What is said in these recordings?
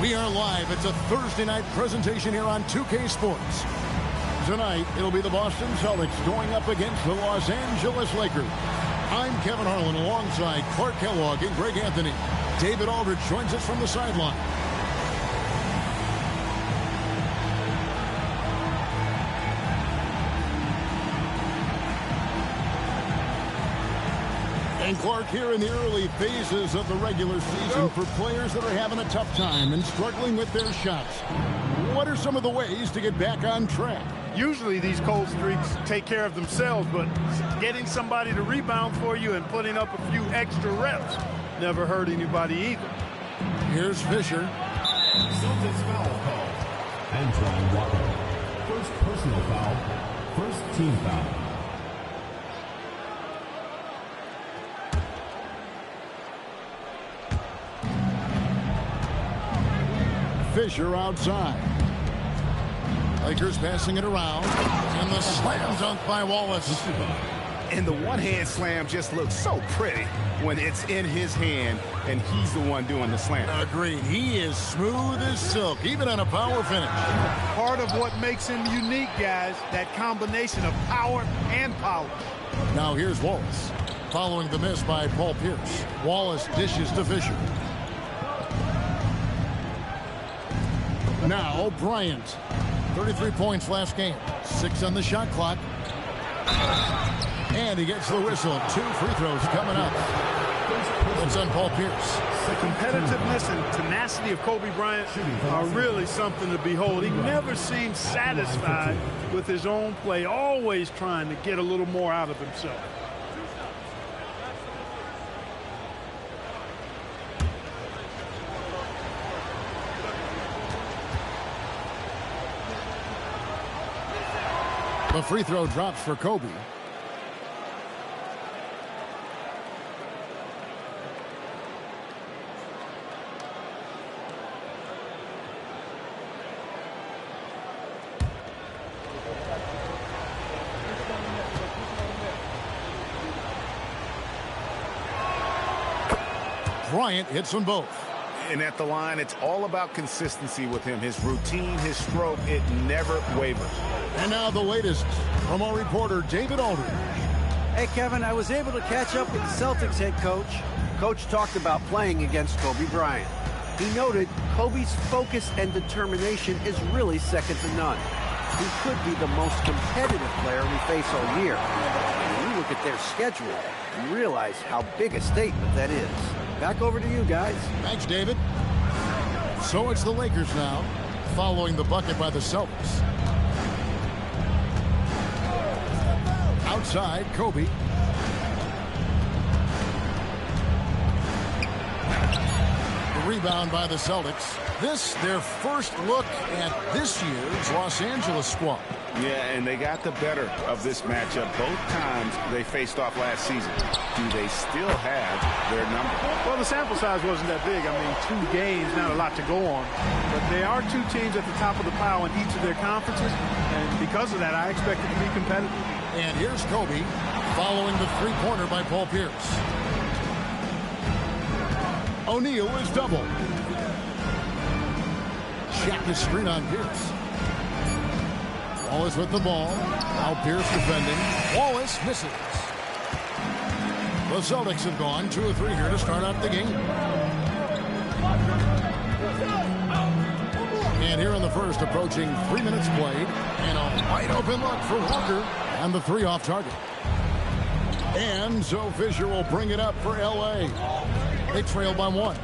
We are live. It's a Thursday night presentation here on 2K Sports. Tonight, it'll be the Boston Celtics going up against the Los Angeles Lakers. I'm Kevin Harlan alongside Clark Kellogg and Greg Anthony. David Aldridge joins us from the sideline. And Clark, here in the early phases of the regular season, for players that are having a tough time and struggling with their shots, what are some of the ways to get back on track? Usually these cold streaks take care of themselves, but getting somebody to rebound for you and putting up a few extra reps never hurt anybody either. Here's Fisher. Celtics foul call. Antoine Walker. First personal foul. First team foul. Fisher outside. Lakers passing it around. And the slam dunk by Wallace. And the one-hand slam just looks so pretty when it's in his hand and he's the one doing the slam. Agreed. He is smooth as silk, even on a power finish. Part of what makes him unique, guys, that combination of power and polish. Now here's Wallace. Following the miss by Paul Pierce. Wallace dishes to Fisher. Now Bryant. 33 points last game. 6 on the shot clock. And he gets the whistle. 2 free throws coming up. It's on Paul Pierce. The competitiveness and tenacity of Kobe Bryant are really something to behold. He never seems satisfied with his own play, always trying to get a little more out of himself. The free throw drops for Kobe. Bryant hits them both. And at the line, it's all about consistency with him. His routine, his stroke, it never wavers. And now the latest from our reporter, David Aldridge. Hey, Kevin, I was able to catch up with the Celtics head coach. Coach talked about playing against Kobe Bryant. He noted Kobe's focus and determination is really second to none. He could be the most competitive player we face all year. When you look at their schedule, you realize how big a statement that is. Back over to you guys. Thanks, David. So it's the Lakers now, following the bucket by the Celtics. Outside, Kobe. The rebound by the Celtics. This, their first look at this year's Los Angeles squad. Yeah, and they got the better of this matchup both times they faced off last season. Do they still have their number? Well, the sample size wasn't that big. I mean, 2 games, not a lot to go on. But they are 2 teams at the top of the pile in each of their conferences. And because of that, I expect it to be competitive. And here's Kobe following the three-pointer by Paul Pierce. O'Neal is double. Shaq is screen on Pierce. Wallace with the ball. Now Pierce defending. Wallace misses. The Celtics have gone 2 of 3 here to start out the game. And here in the first, approaching 3 minutes played. And a wide open look for Walker. And the 3 off target. And so Fisher will bring it up for L.A. They trail by 1.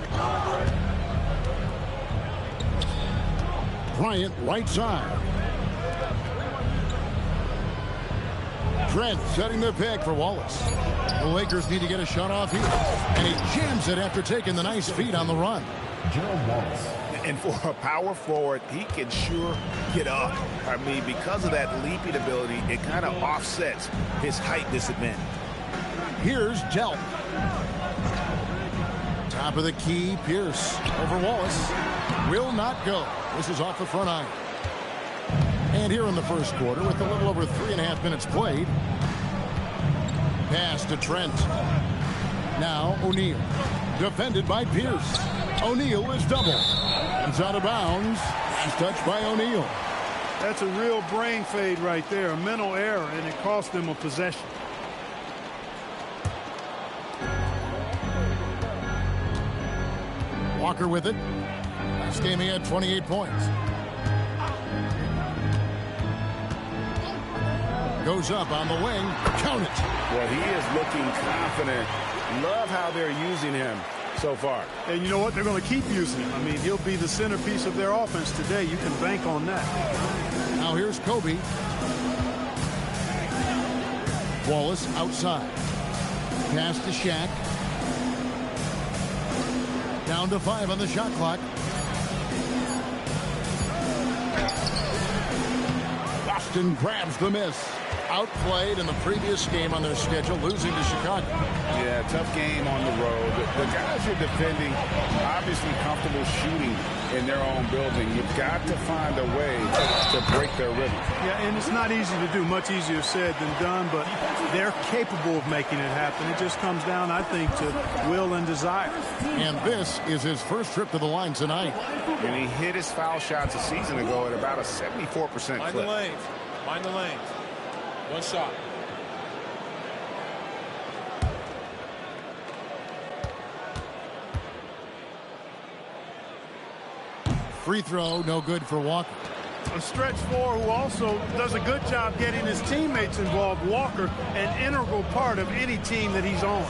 Bryant right side. Trent setting the pick for Wallace. The Lakers need to get a shot off here. And he jams it after taking the nice feed on the run. Gerald Wallace. And for a power forward, he can sure get up. I mean, because of that leaping ability, it kind of offsets his height disadvantage. Here's Delp. Top of the key, Pierce over Wallace. Will not go. This is off the front iron. And here in the first quarter, with a little over 3.5 minutes played. Pass to Trent. Now O'Neal. Defended by Pierce. O'Neal is double. It's out of bounds. He's touched by O'Neal. That's a real brain fade right there, a mental error, and it cost them a possession. Walker with it. Last game he had 28 points. Goes up on the wing. Count it. Well, he is looking confident. Love how they're using him so far. And you know what? They're going to keep using him. I mean, he'll be the centerpiece of their offense today. You can bank on that. Now here's Kobe. Wallace outside. Pass to Shaq. Down to 5 on the shot clock. Boston grabs the miss. Outplayed in the previous game on their schedule, losing to Chicago. Yeah, tough game on the road. The guys you're defending, obviously comfortable shooting in their own building. You've got to find a way to break their rhythm. Yeah, and it's not easy to do. Much easier said than done, but they're capable of making it happen. It just comes down, I think, to will and desire. And this is his first trip to the line tonight. And he hit his foul shots a season ago at about a 74% clip. Mind the lanes. Mind the lanes. One shot. Free throw, no good for Walker. A stretch four who also does a good job getting his teammates involved. Walker, an integral part of any team that he's on.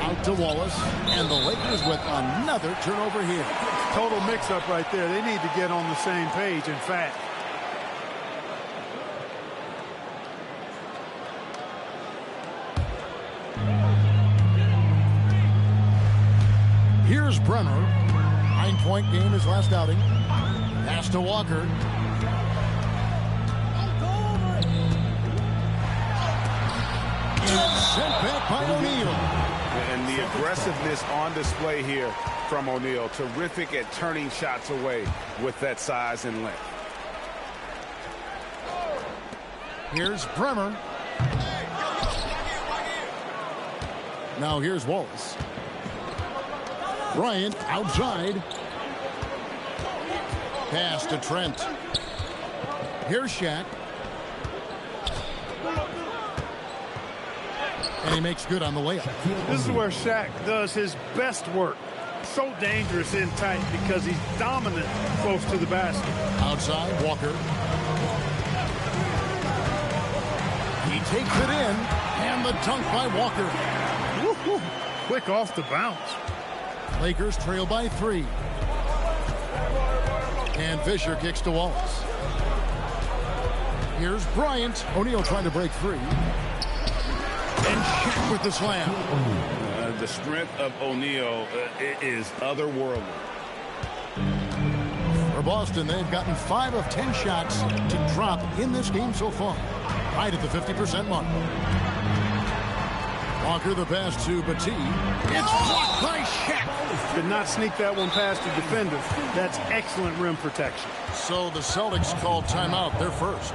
Out to Wallace, and the Lakers with another turnover here. Total mix-up right there. They need to get on the same page, in fact. Here's Bremer. 9-point game his last outing. Pass to Walker. And sent back by O'Neal. And the aggressiveness on display here from O'Neal. Terrific at turning shots away with that size and length. Here's Bremer. Now here's Wallace. Bryant outside. Pass to Trent. Here's Shaq. And he makes good on the layup. This is where Shaq does his best work. So dangerous in tight because he's dominant close to the basket. Outside, Walker. He takes it in. And the dunk by Walker. Woo-hoo. Quick off the bounce. Lakers trail by 3. And Fisher kicks to Wallace. Here's Bryant. O'Neal trying to break free. And Shaq with the slam. The strength of O'Neal is otherworldly. For Boston, they've gotten 5 of 10 shots to drop in this game so far. Right at the 50% mark. Walker the pass to Batty. It's blocked by Shaq. Could not sneak that one past the defender. That's excellent rim protection. So the Celtics called timeout. They're first.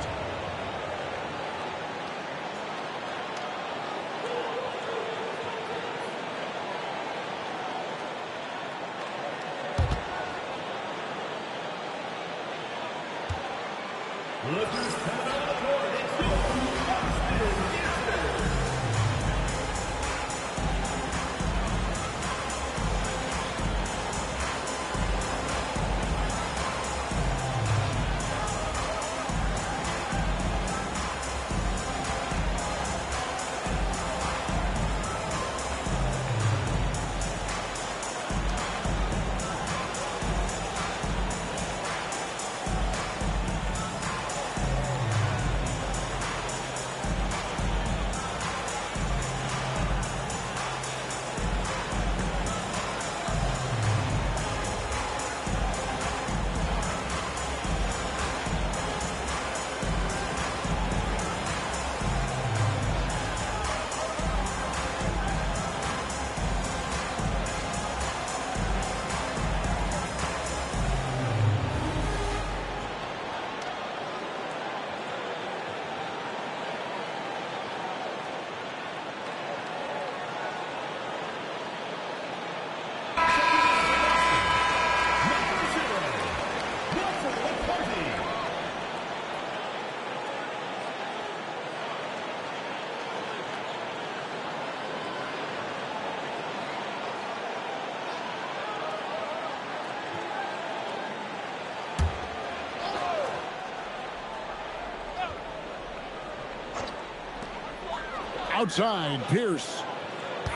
Outside, Pierce.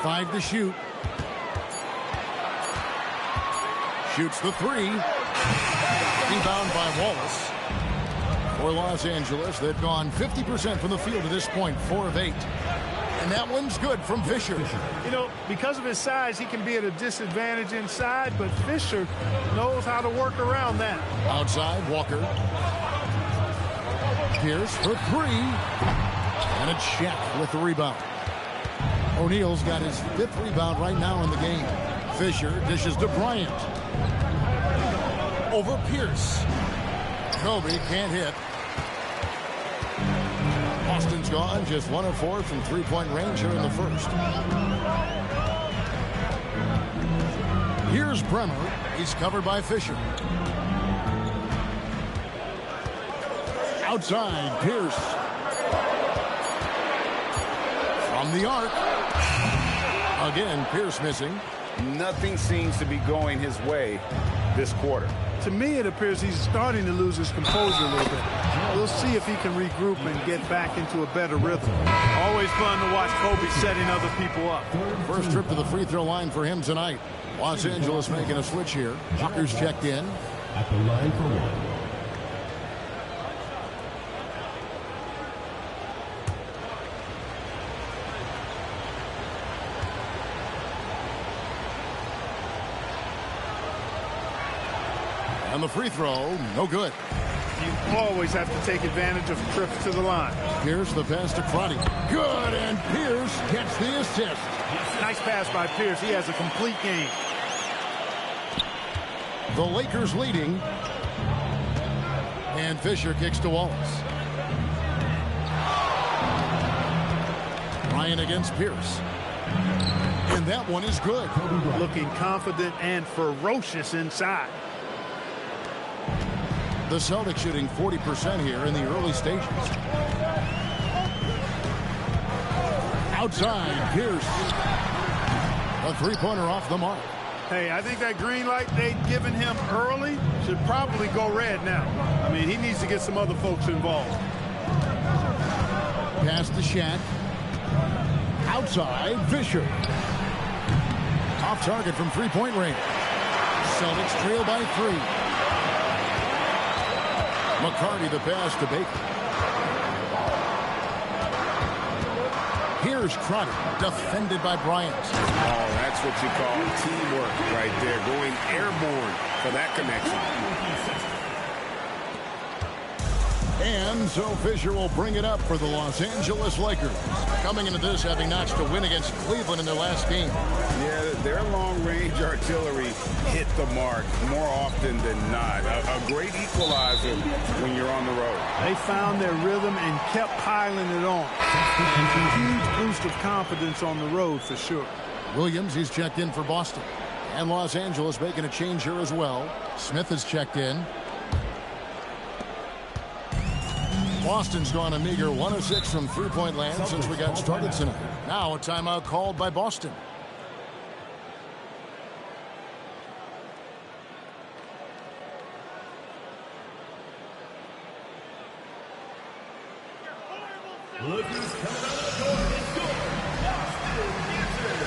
5 to shoot. Shoots the 3. Rebound by Wallace. For Los Angeles, they've gone 50% from the field to this point, 4 of 8. And that one's good from Fisher. You know, because of his size, he can be at a disadvantage inside, but Fisher knows how to work around that. Outside, Walker. Pierce for 3. And it's Shaq with the rebound. O'Neal's got his 5th rebound right now in the game. Fisher dishes to Bryant. Over Pierce. Kobe can't hit. Boston's gone just 1 of 4 from three-point range here in the first. Here's Bremer. He's covered by Fisher. Outside, Pierce. From the arc. Again, Pierce missing. Nothing seems to be going his way this quarter. To me, it appears he's starting to lose his composure a little bit. We'll see if he can regroup and get back into a better rhythm. Always fun to watch Kobe setting other people up. First trip to the free throw line for him tonight. Los Angeles making a switch here. Walker's checked in. At the line for 1. And the free throw, no good. You always have to take advantage of trips to the line. Pierce, the pass to Crotty. Good, and Pierce gets the assist. Nice pass by Pierce. He has a complete game. The Lakers leading. And Fisher kicks to Wallace. Ryan against Pierce. And that one is good. Looking confident and ferocious inside. The Celtics shooting 40% here in the early stages. Outside, Pierce. A three-pointer off the mark. Hey, I think that green light they'd given him early should probably go red now. I mean, he needs to get some other folks involved. Pass to Shaq. Outside, Fisher. Off target from three-point range. Celtics trail by 3. McCarty the pass to Baker. Here's Crotty, defended by Bryant. Oh, that's what you call teamwork right there, going airborne for that connection. And so Fisher will bring it up for the Los Angeles Lakers. Coming into this having notched a win against Cleveland in their last game. Yeah, their long-range artillery hit the mark more often than not. A great equalizer when you're on the road. They found their rhythm and kept piling it on. A huge boost of confidence on the road for sure. Williams, he's checked in for Boston. And Los Angeles making a change here as well. Smith has checked in. Boston's gone a meager 1 of 6 from three-point land since we got started tonight. Now a timeout called by Boston. Look who's coming out of the door. It's your Boston Answer.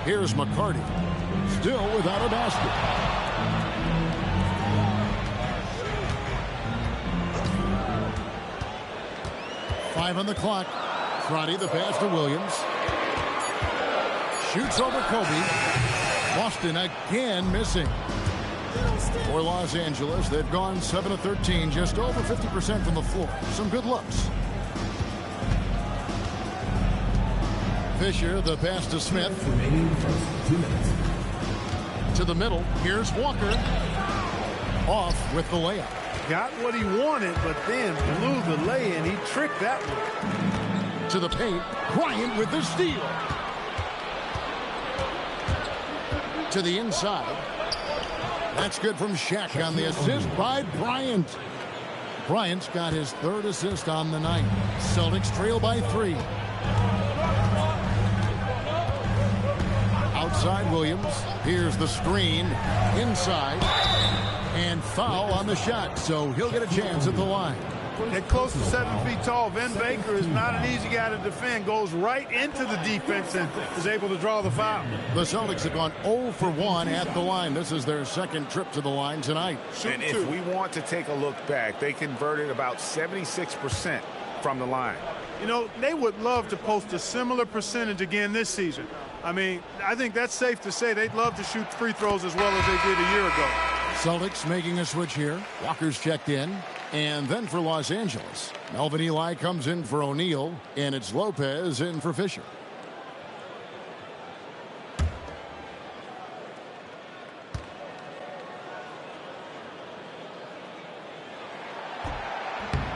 Here's McCarty. Still without a basket. Five on the clock. Crotty the pass to Williams. Shoots over Kobe. Boston again missing. For Los Angeles, they've gone 7 of 13, just over 50% from the floor. Some good looks. Fisher, the pass to Smith. To the middle. Here's Walker. Off with the layup. Got what he wanted, but then blew the lay-in. He tricked that one. To the paint. Bryant with the steal. To the inside. That's good from Shaq on the assist by Bryant. Bryant's got his third assist on the night. Celtics trail by 3. Outside Williams. Here's the screen. Inside. And foul on the shot, so he'll get a chance at the line. At close to 7 feet tall, Vin Baker is not an easy guy to defend. Goes right into the defense and is able to draw the foul. The Celtics have gone 0 for 1 at the line. This is their second trip to the line tonight. And if we want to take a look back, they converted about 76% from the line. You know, they would love to post a similar percentage again this season. I mean, I think that's safe to say they'd love to shoot free throws as well as they did a year ago. Celtics making a switch here. Walker's checked in. And then for Los Angeles, Melvin Ely comes in for O'Neal, and it's Lopez in for Fisher.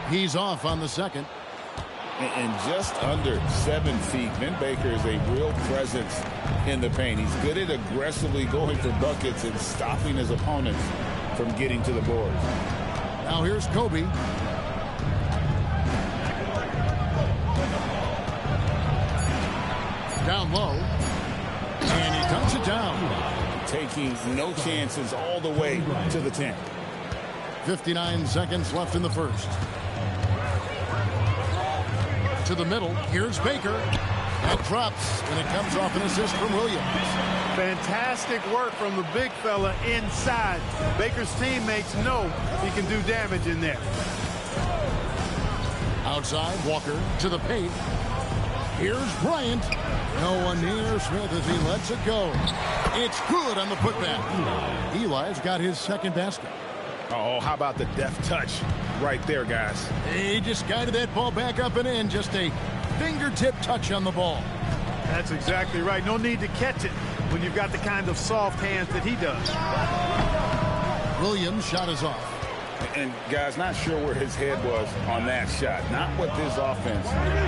He's off on the second. And just under 7 feet, Vin Baker is a real presence in the paint. He's good at aggressively going for buckets and stopping his opponents from getting to the boards. Now here's Kobe. Down low. And he dunks it down. Taking no chances all the way to the 10. 59 seconds left in the first. To the middle. Here's Baker. That drops, and it comes off an assist from Williams. Fantastic work from the big fella inside. Baker's teammates know he can do damage in there. Outside, Walker to the paint. Here's Bryant. No one near Smith as he lets it go. It's good on the putback. Eli's got his second basket. Oh, how about the deft touch right there, guys? He just guided that ball back up and in. Just a fingertip touch on the ball. That's exactly right. No need to catch it when you've got the kind of soft hands that he does. Williams' shot is off. And, guys, not sure where his head was on that shot. Not what this offense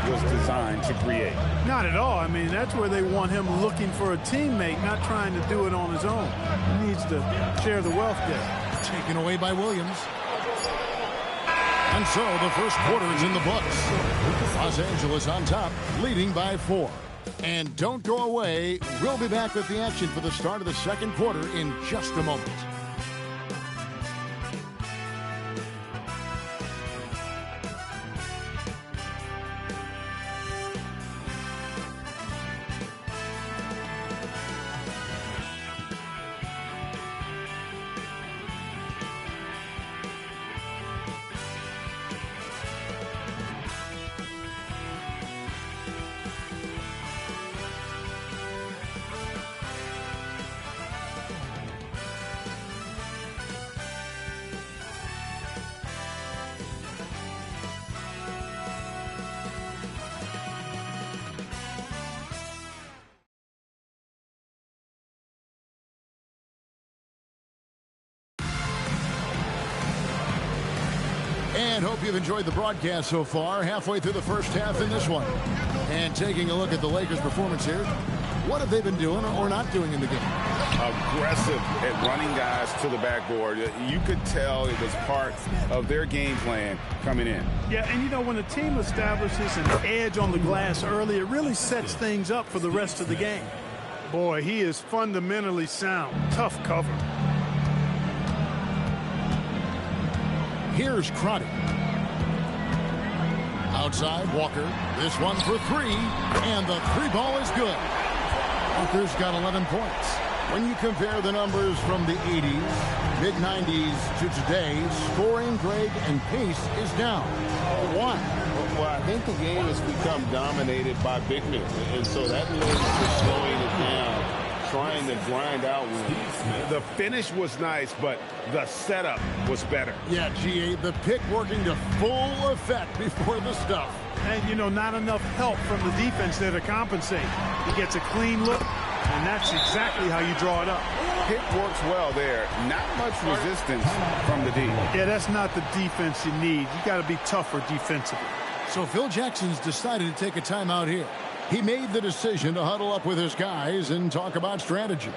was designed to create. Not at all. I mean, that's where they want him looking for a teammate, not trying to do it on his own. He needs to share the wealth there. Taken away by Williams. And so the first quarter is in the books. Los Angeles on top, leading by 4. And don't go away. We'll be back with the action for the start of the second quarter in just a moment. And hope you've enjoyed the broadcast so far. Halfway through the first half in this one. And taking a look at the Lakers' performance here. What have they been doing or not doing in the game? Aggressive at running guys to the backboard. You could tell it was part of their game plan coming in. Yeah, and you know, when a team establishes an edge on the glass early, it really sets things up for the rest of the game. Boy, he is fundamentally sound. Tough cover. Here's Crotty. Outside, Walker. This one for 3. And the 3 ball is good. Walker's got 11 points. When you compare the numbers from the 80s, mid-90s to today, scoring, Greg, and pace is down. Why? Well, I think the game has become dominated by big men, and so that leads to slowing it down, trying to grind out. The finish was nice, but the setup was better. Yeah, GA, the pick working to full effect before the stuff. And, you know, not enough help from the defense there to compensate. He gets a clean look, and that's exactly how you draw it up. Pick works well there. Not much resistance from the D. Yeah, that's not the defense you need. You got to be tougher defensively. So Phil Jackson's decided to take a timeout here. He made the decision to huddle up with his guys and talk about strategy.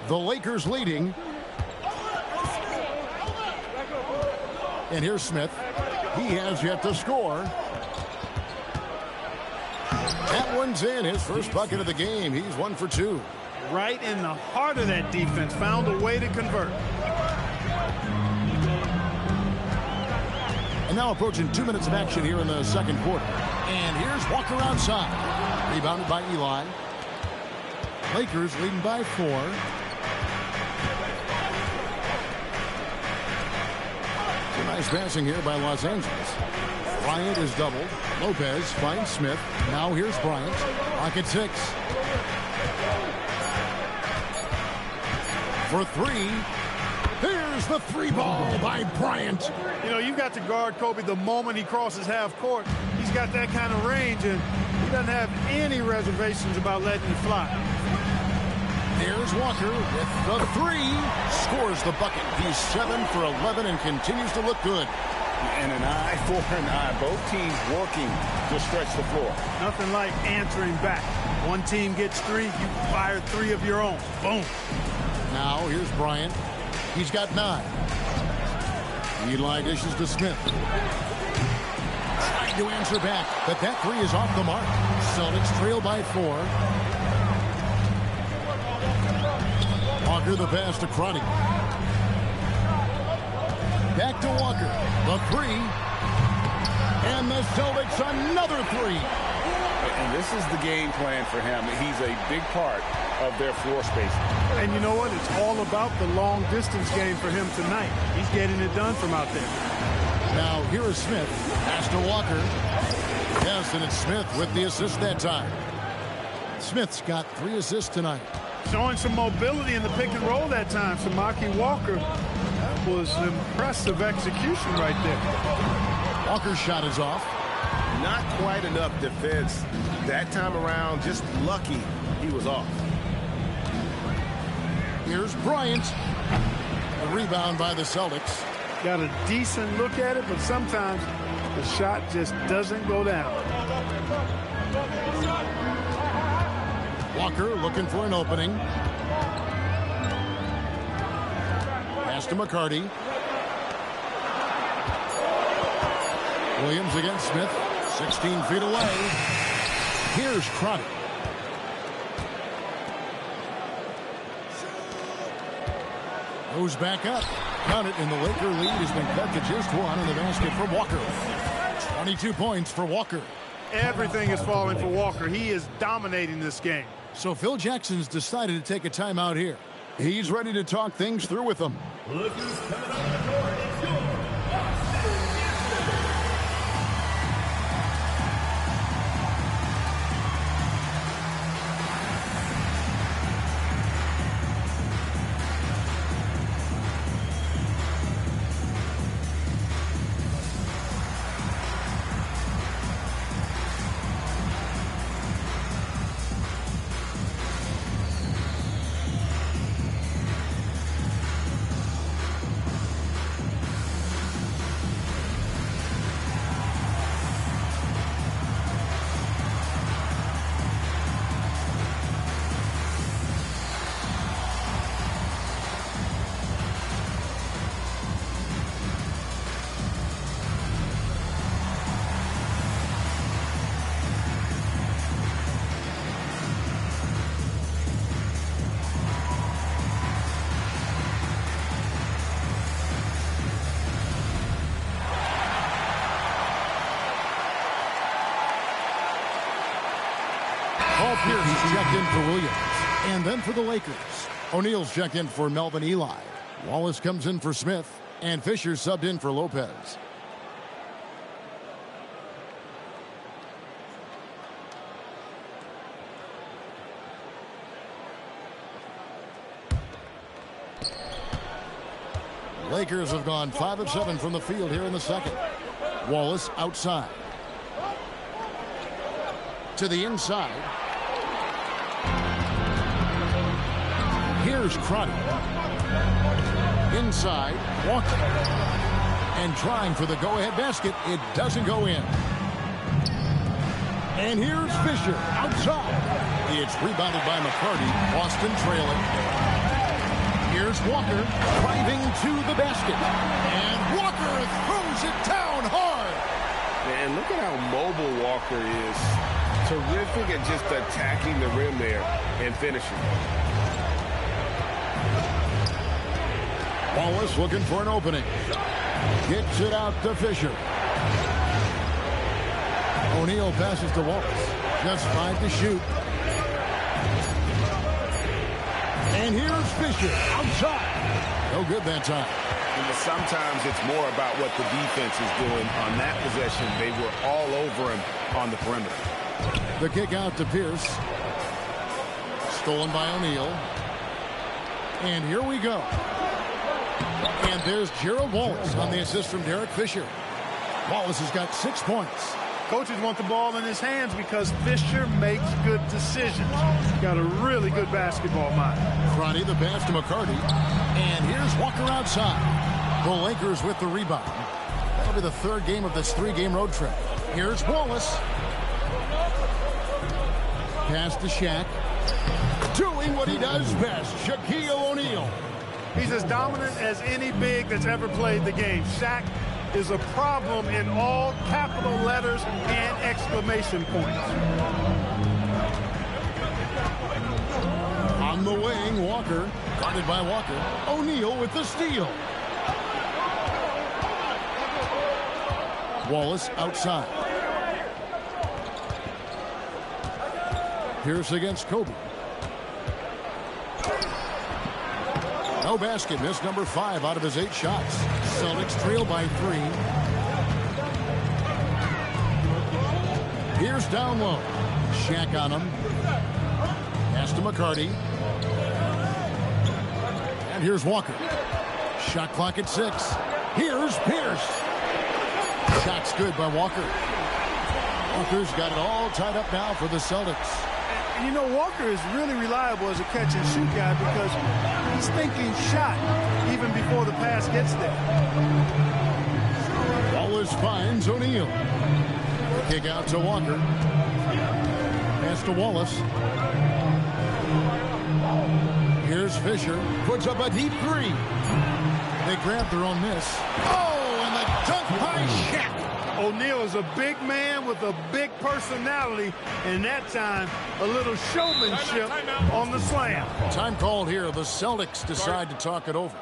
The Lakers leading. And here's Smith. He has yet to score. That one's in. His first bucket of the game. He's 1 for 2. Right in the heart of that defense. Found a way to convert. And now approaching 2 minutes of action here in the second quarter. And here's Walker outside. Rebounded by Eli. Lakers leading by 4. Nice passing here by Los Angeles. Bryant is doubled. Lopez finds Smith. Now here's Bryant. Pocket 6. For 3. Here's the 3-ball by Bryant. You know, you've got to guard Kobe the moment he crosses half court. He's got that kind of range, and he doesn't have any reservations about letting it fly. There's Walker with the 3. Scores the bucket. He's 7 for 11 and continues to look good. And an eye for an eye. Both teams working to stretch the floor. Nothing like answering back. One team gets 3, you fire 3 of your own. Boom. Now here's Bryant. He's got 9. Eli dishes to Smith. Trying to answer back, but that 3 is off the mark. Celtics trail by 4. Walker the pass to Crotty. Back to Walker. The 3. And the Celtics another 3. And this is the game plan for him. He's a big part of their floor space. And you know what? It's all about the long distance game for him tonight. He's getting it done from out there. Now here is Smith. Pass to Walker. Yes, and it's Smith with the assist that time. Smith's got 3 assists tonight. Showing some mobility in the pick and roll that time. Samaki Walker. That was impressive execution right there. Walker's shot is off. Not quite enough defense that time around. Just lucky he was off. Here's Bryant. The rebound by the Celtics. Got a decent look at it, but sometimes the shot just doesn't go down. Walker looking for an opening. Pass to McCarty. Williams against Smith. 16 feet away. Here's Crotty. Goes back up. Count it, and the Laker lead has been cut to just one in the basket for Walker. 22 points for Walker. Everything is falling for Walker. He is dominating this game. So Phil Jackson's decided to take a timeout here. He's ready to talk things through with them. Look who's coming on the court. It's your Paul Pierce is checked in for Williams. And then for the Lakers, O'Neal's checked in for Melvin Eli. Wallace comes in for Smith. And Fisher subbed in for Lopez. Lakers have gone 5 of 7 from the field here in the second. Wallace outside. To the inside. Here's Crotty. Inside, Walker. And trying for the go-ahead basket. It doesn't go in. And here's Fisher outside. It's rebounded by McCarty. Boston trailing. Here's Walker driving to the basket. And Walker throws it down hard. Man, look at how mobile Walker is. Terrific at just attacking the rim there and finishing. Wallace looking for an opening. Kicks it out to Fisher. O'Neal passes to Wallace. Just 5 to shoot. And here's Fisher outside. No good that time. And sometimes it's more about what the defense is doing on that possession. They were all over him on the perimeter. The kick out to Pierce. Stolen by O'Neal. And here we go. And there's Gerald Wallace on the assist from Derek Fisher. Wallace has got 6 points. Coaches want the ball in his hands because Fisher makes good decisions. Got a really good basketball mind. Crotty the pass to McCarty. And here's Walker outside. The Lakers with the rebound. That'll be the 3rd game of this 3-game road trip. Here's Wallace. Pass to Shaq. Doing what he does best, Shaquille O'Neal. He's as dominant as any big that's ever played the game. Shaq is a problem in all capital letters and exclamation points. On the wing, Walker. Guarded by Walker. O'Neal with the steal. Wallace outside. Pierce against Kobe. No basket. Missed number 5 out of his 8 shots. Celtics trail by 3. Here's down low. Shaq on him. Pass to McCarty. And here's Walker. Shot clock at 6. Here's Pierce. Shot's good by Walker. Walker's got it all tied up now for the Celtics. And you know, Walker is really reliable as a catch-and-shoot guy because he's thinking shot even before the pass gets there. Wallace finds O'Neal. Kick out to Walker. Pass to Wallace. Here's Fisher. Puts up a deep 3. They grab their own miss. Oh, and the dunk by Shaq. O'Neal is a big man with a big personality, and that time, a little showmanship on the slam. Time called here. The Celtics decide to talk it over.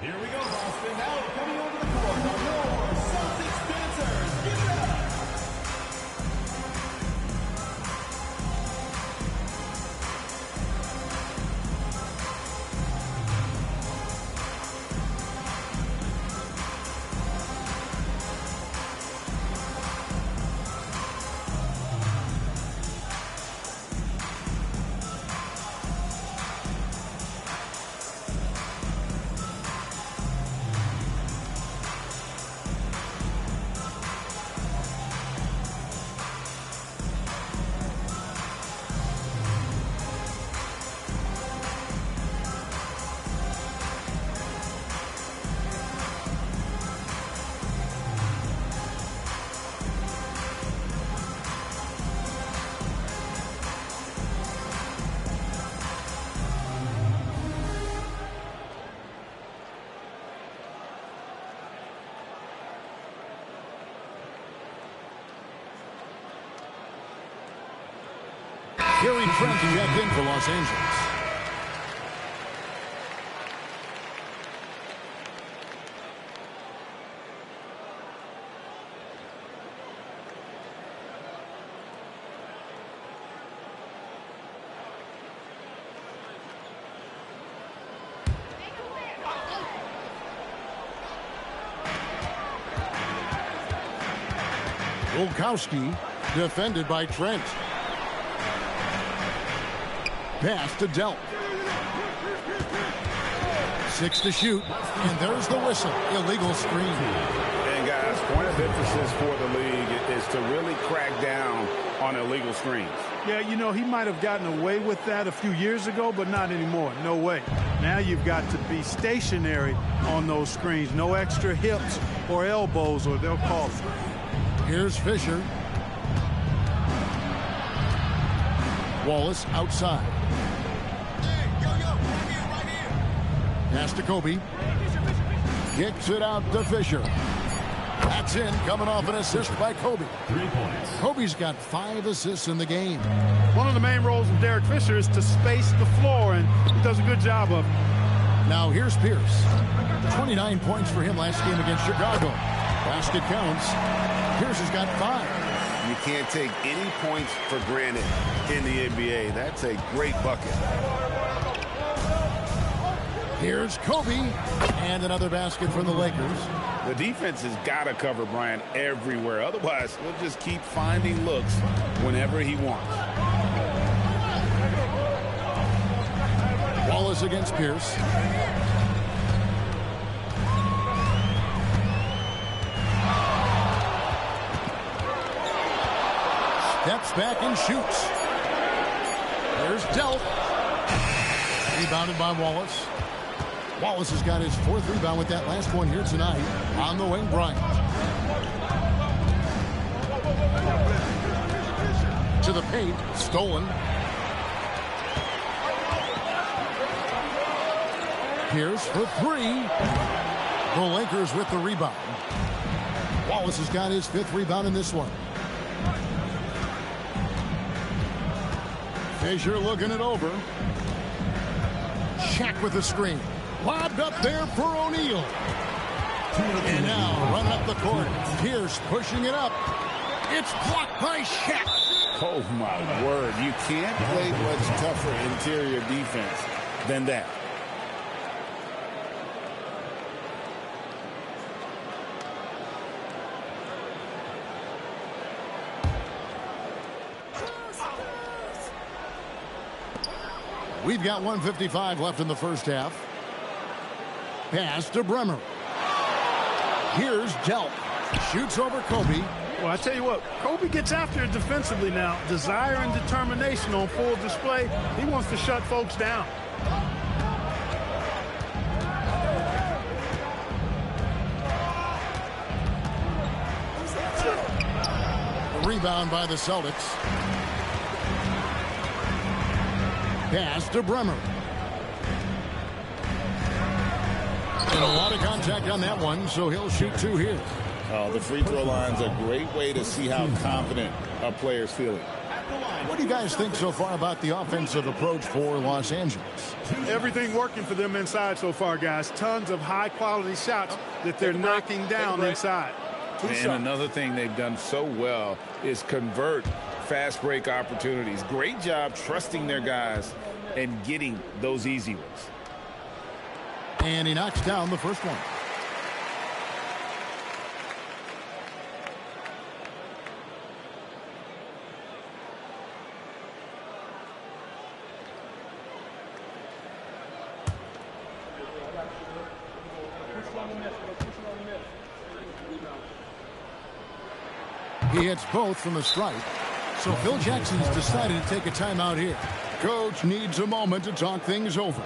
Here we go, Boston. Now coming over the court are your Celtics dancers. Give it up. Gary Trent checked in for Los Angeles. Olkowski defended by Trent. Pass to Delp. 6 to shoot, and there's the whistle. Illegal screen. And guys, point of emphasis for the league is to really crack down on illegal screens. Yeah, you know, he might have gotten away with that a few years ago, but not anymore. No way. Now you've got to be stationary on those screens. No extra hips or elbows, or they'll call it. Here's Fisher. Wallace outside. Pass to Kobe. Kicks it out to Fisher. That's in, coming off an assist by Kobe. 3 points. Kobe's got 5 assists in the game. One of the main roles of Derek Fisher is to space the floor, and he does a good job of it. Now here's Pierce. 29 points for him last game against Chicago. Basket counts. Pierce has got 5. You can't take any points for granted in the NBA. That's a great bucket. Here's Kobe, and another basket for the Lakers. The defense has got to cover Bryant everywhere. Otherwise, he'll just keep finding looks whenever he wants. Wallace against Pierce. Steps back and shoots. There's Delp. Rebounded by Wallace. Wallace has got his 4th rebound with that last one here tonight. On the wing, Bryant. To the paint, stolen. Pierce for 3. The Lakers with the rebound. Wallace has got his 5th rebound in this one. Fisher looking it over. Shaq with the screen. Lobbed up there for O'Neal. And now running up the court. Pierce pushing it up. It's blocked by Shaq. Oh, my word. You can't play much tougher interior defense than that. We've got 1:55 left in the first half. Pass to Bremer. Here's Delp. Shoots over Kobe. Well, I tell you what, Kobe gets after it defensively now. Desire and determination on full display. He wants to shut folks down. The rebound by the Celtics. Pass to Bremer. And a lot of contact on that one, so he'll shoot 2 here. The free throw line's a great way to see how confident a player's feeling. What do you guys think so far about the offensive approach for Los Angeles? Everything working for them inside so far, guys. Tons of high-quality shots that they're knocking down inside. And another thing they've done so well is convert fast break opportunities. Great job trusting their guys and getting those easy ones. And he knocks down the first one. He hits both from the stripe. So Phil Jackson's decided to take a timeout here. Coach needs a moment to talk things over.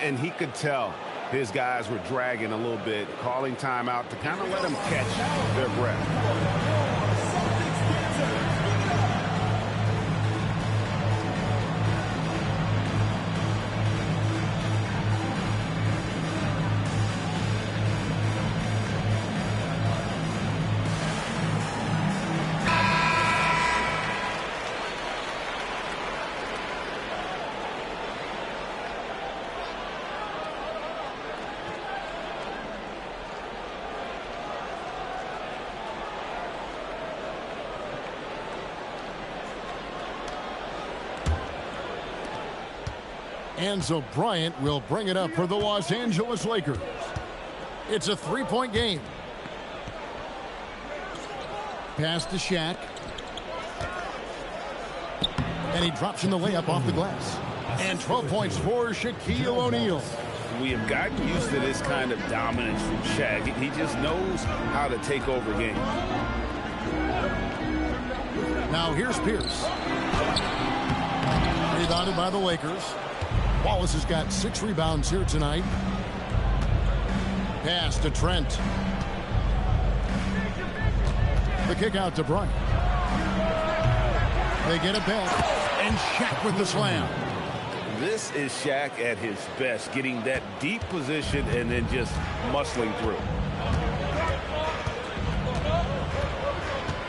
And he could tell his guys were dragging a little bit, calling timeout to kind of let them catch their breath. And so Bryant will bring it up for the Los Angeles Lakers. It's a three-point game. Pass to Shaq. And he drops in the layup off the glass. And 12 points for Shaquille O'Neal. We have gotten used to this kind of dominance from Shaq. He just knows how to take over games. Now here's Pierce. Rebounded by the Lakers. Wallace has got 6 rebounds here tonight. Pass to Trent. The kick out to Bryant. They get it back. And Shaq with the slam. This is Shaq at his best, getting that deep position and then just muscling through.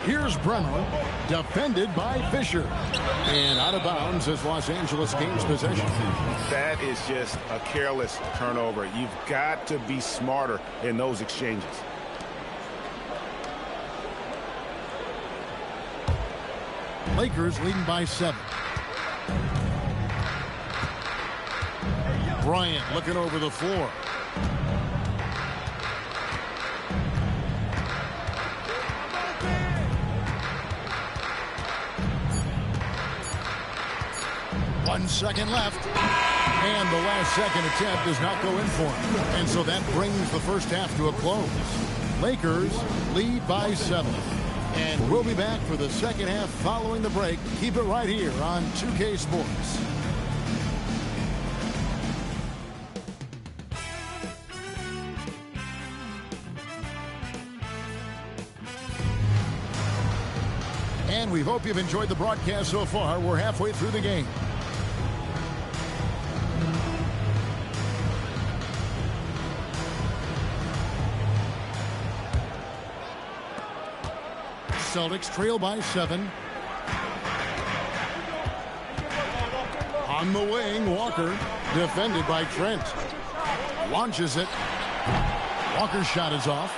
Here's Bremer, defended by Fisher. And out of bounds as Los Angeles gains possession. That is just a careless turnover. You've got to be smarter in those exchanges. Lakers leading by 7. Bryant looking over the floor. One second left. And the last second attempt does not go in for him. And so that brings the first half to a close. Lakers lead by 7. And we'll be back for the second half following the break. Keep it right here on 2K Sports. And we hope you've enjoyed the broadcast so far. We're halfway through the game. Celtics trail by 7. On the wing, Walker, defended by Trent. Launches it. Walker's shot is off.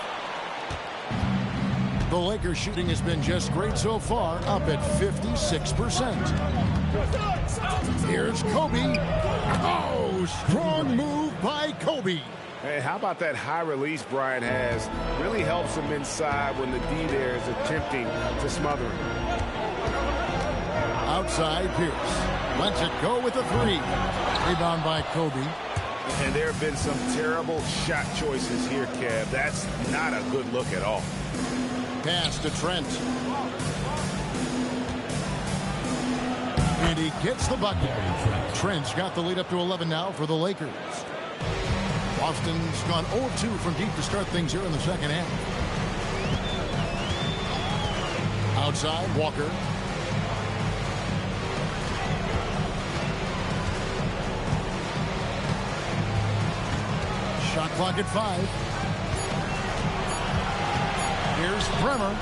The Lakers shooting has been just great so far, up at 56%. Here's Kobe. Oh, strong move by Kobe. Hey, how about that high release Bryant has? Really helps him inside when the D there is attempting to smother him. Outside, Pierce lets it go with a 3. Rebound by Kobe. And there have been some terrible shot choices here, Kev. That's not a good look at all. Pass to Trent. And he gets the bucket. Trent's got the lead up to 11 now for the Lakers. Boston's gone 0-2 from deep to start things here in the second half. Outside, Walker. Shot clock at 5. Here's Bremer.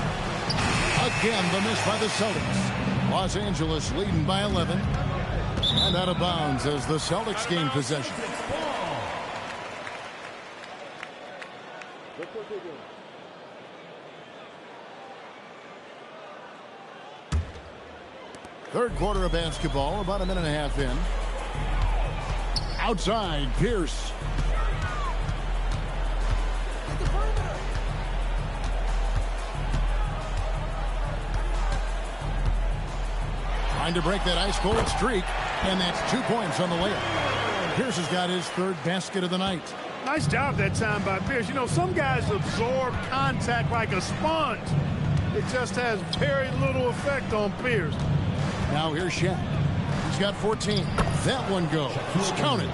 Again, the miss by the Celtics. Los Angeles leading by 11. And out of bounds as the Celtics gain possession. Third quarter of basketball, about a minute and a half in. Outside, Pierce. Trying to break that ice-cold streak, and that's 2 points on the layup. Pierce has got his third basket of the night. Nice job that time by Pierce. You know, some guys absorb contact like a sponge. It just has very little effect on Pierce. Now here's Shaq. He's got 14. That one goes. Counted.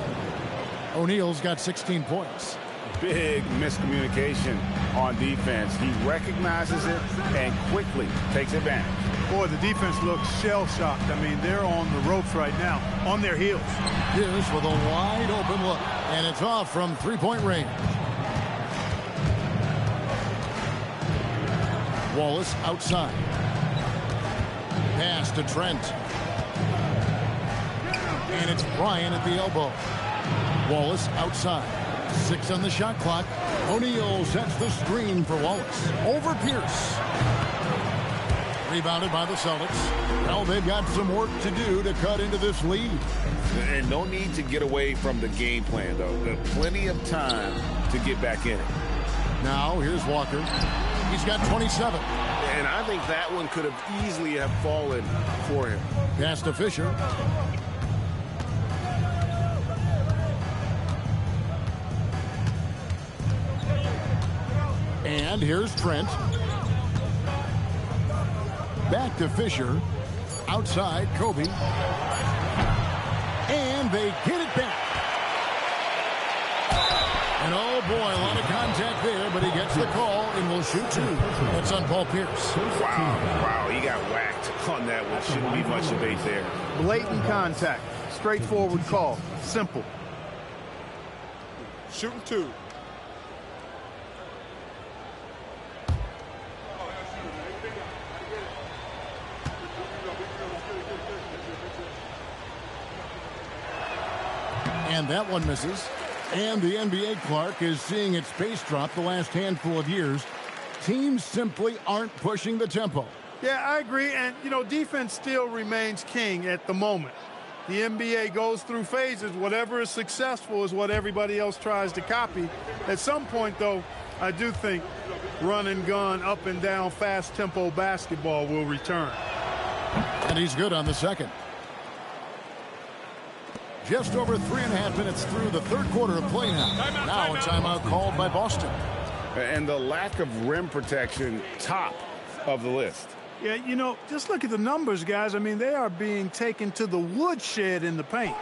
O'Neal's got 16 points. Big miscommunication on defense. He recognizes it and quickly takes advantage. Boy, the defense looks shell-shocked. I mean, they're on the ropes right now, on their heels. Pierce with a wide open look, and it's off from three-point range. Wallace outside. Pass to Trent. And it's Bryant at the elbow. Wallace outside. 6 on the shot clock. O'Neal sets the screen for Wallace. Over Pierce. Rebounded by the Celtics. Well, they've got some work to do to cut into this lead. And no need to get away from the game plan, though. There's plenty of time to get back in it. Now, here's Walker. He's got 27. And I think that one could have easily have fallen for him. Pass to Fisher. And here's Trent. Back to Fisher. Outside, Kobe. And they get it back. And oh boy, a lot of contact there, but he gets the call and will shoot 2. That's on Paul Pierce. Wow, he got whacked on that one. Shouldn't be much debate there. Blatant contact. Straightforward call. Simple. Shooting 2. And that one misses. And the NBA, Clark, is seeing its pace drop the last handful of years. Teams simply aren't pushing the tempo. Yeah, I agree. And, you know, defense still remains king at the moment. The NBA goes through phases. Whatever is successful is what everybody else tries to copy. At some point, though, I do think run and gun, up and down, fast tempo basketball will return. And he's good on the second. Just over 3.5 minutes through the third quarter of play now. Now a timeout called by Boston. And the lack of rim protection, top of the list. Yeah, you know, just look at the numbers, guys. I mean, they are being taken to the woodshed in the paint.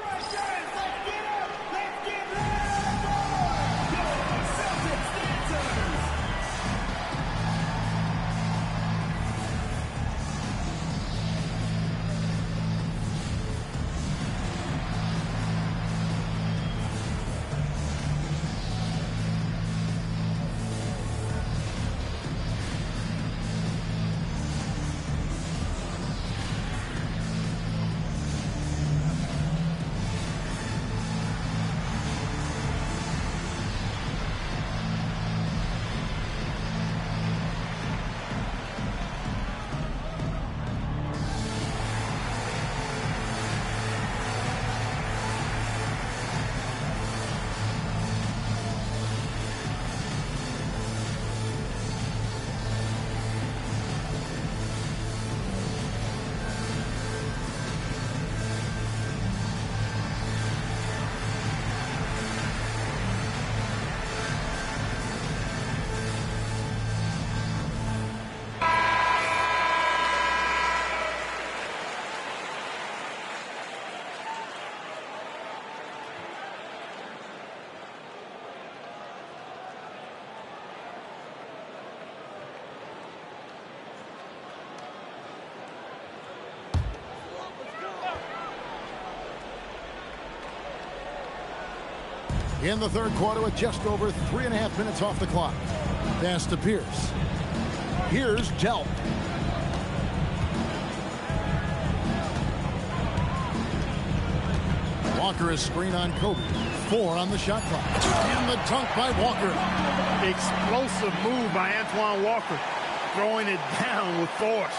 In the third quarter with just over 3.5 minutes off the clock. Pass to Pierce. Here's Delp. Walker is screen on Kobe. 4 on the shot clock. And the dunk by Walker. Explosive move by Antoine Walker. Throwing it down with force.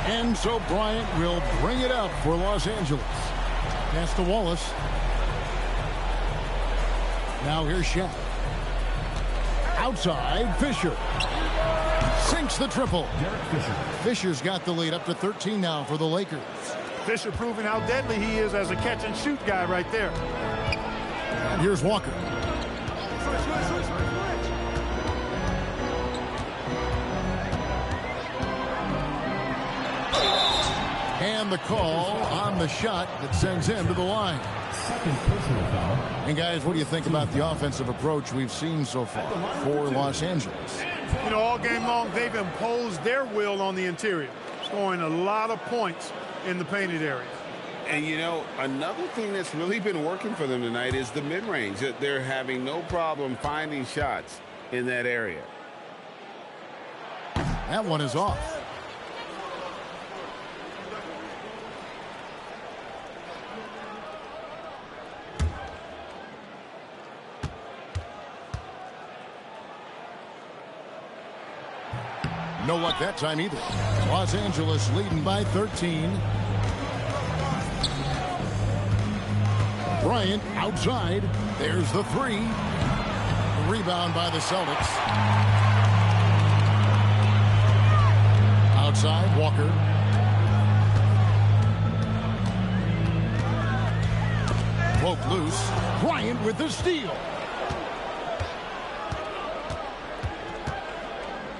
And so Bryant will bring it up for Los Angeles. Pass to Wallace. Now here's Shaq. Outside, Fisher. Sinks the triple. Fisher's got the lead up to 13 now for the Lakers. Fisher proving how deadly he is as a catch-and-shoot guy right there. And here's Walker. And the call on the shot that sends him to the line. Second personal foul. And guys, what do you think about the offensive approach we've seen so far for Los Angeles? You know, all game long, they've imposed their will on the interior, scoring a lot of points in the painted area. And, you know, another thing that's really been working for them tonight is the mid-range. They're having no problem finding shots in that area. That one is off. No luck that time either. Los Angeles leading by 13. Bryant outside. There's the 3. Rebound by the Celtics. Outside, Walker. Broke loose. Bryant with the steal.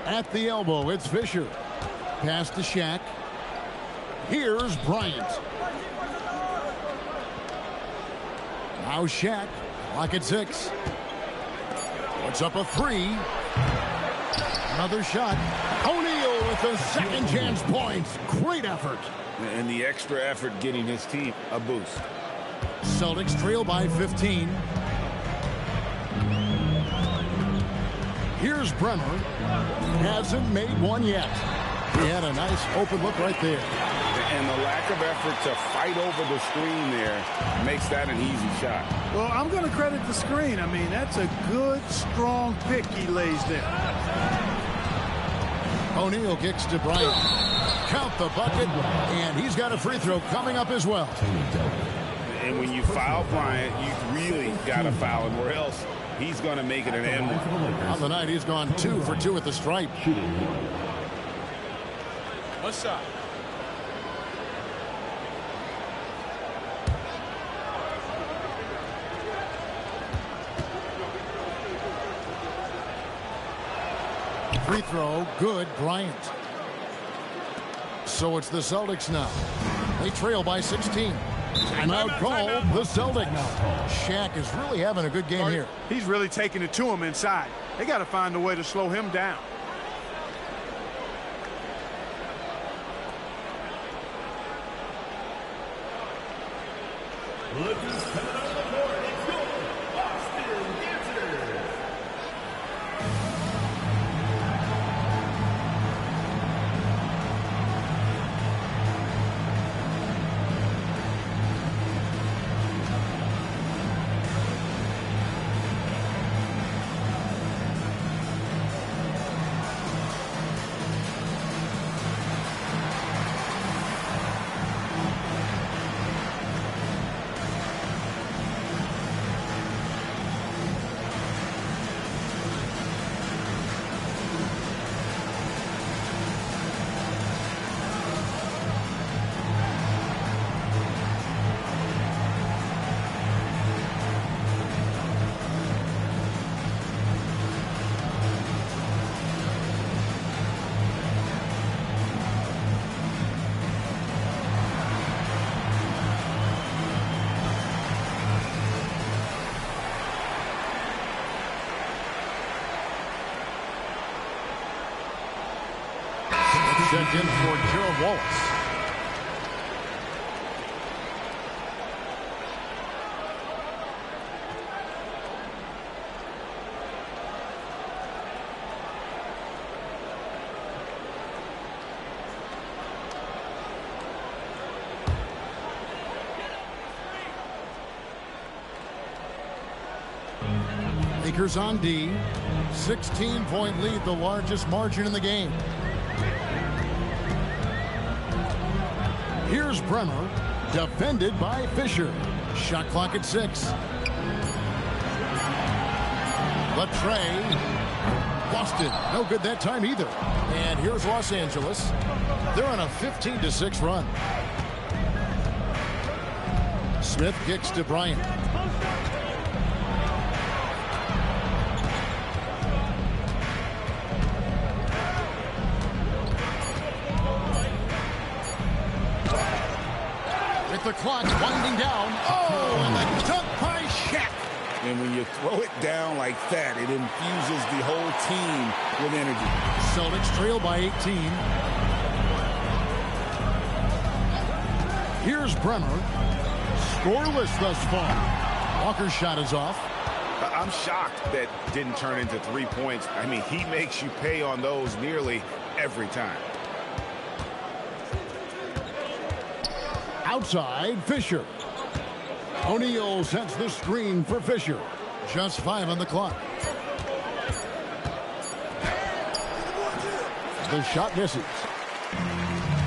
At the elbow, it's Fisher. Pass to Shaq. Here's Bryant. Now Shaq. Clock at 6. What's up a 3? Another shot. O'Neal with the second chance points. Great effort. And the extra effort getting his team a boost. Celtics trail by 15. Here's Bremer. Hasn't made one yet. He had a nice open look right there. And the lack of effort to fight over the screen there makes that an easy shot. Well, I'm going to credit the screen. I mean, that's a good, strong pick he lays there. O'Neal kicks to Bryant. Count the bucket, and he's got a free throw coming up as well. And when you foul Bryant, you really got to foul him, or else he's going to make it an end. On the night, he's gone 2 for 2 at the stripe. One shot. Free throw, good, Bryant. So it's the Celtics now. They trail by 16. Timeout call, the Celtics. Shaq is really having a good game here. He's really taking it to him inside. They got to find a way to slow him down. Look who's coming on the board. It's your Boston Dancers. Checked in for Gerald Wallace. Lakers on D. 16-point lead, the largest margin in the game. Here's Bremer, defended by Fisher. Shot clock at 6. Latrey. Boston, no good that time either. And here's Los Angeles. They're on a 15-6 run. Smith kicks to Bryant. With the clock winding down. Oh, and the dunk by Shaq. And when you throw it down like that, it infuses the whole team with energy. Celtics trail by 18. Here's Bremer. Scoreless thus far. Walker's shot is off. I'm shocked that didn't turn into 3 points. I mean, he makes you pay on those nearly every time. Outside, Fisher. O'Neal sets the screen for Fisher. Just 5 on the clock. The shot misses.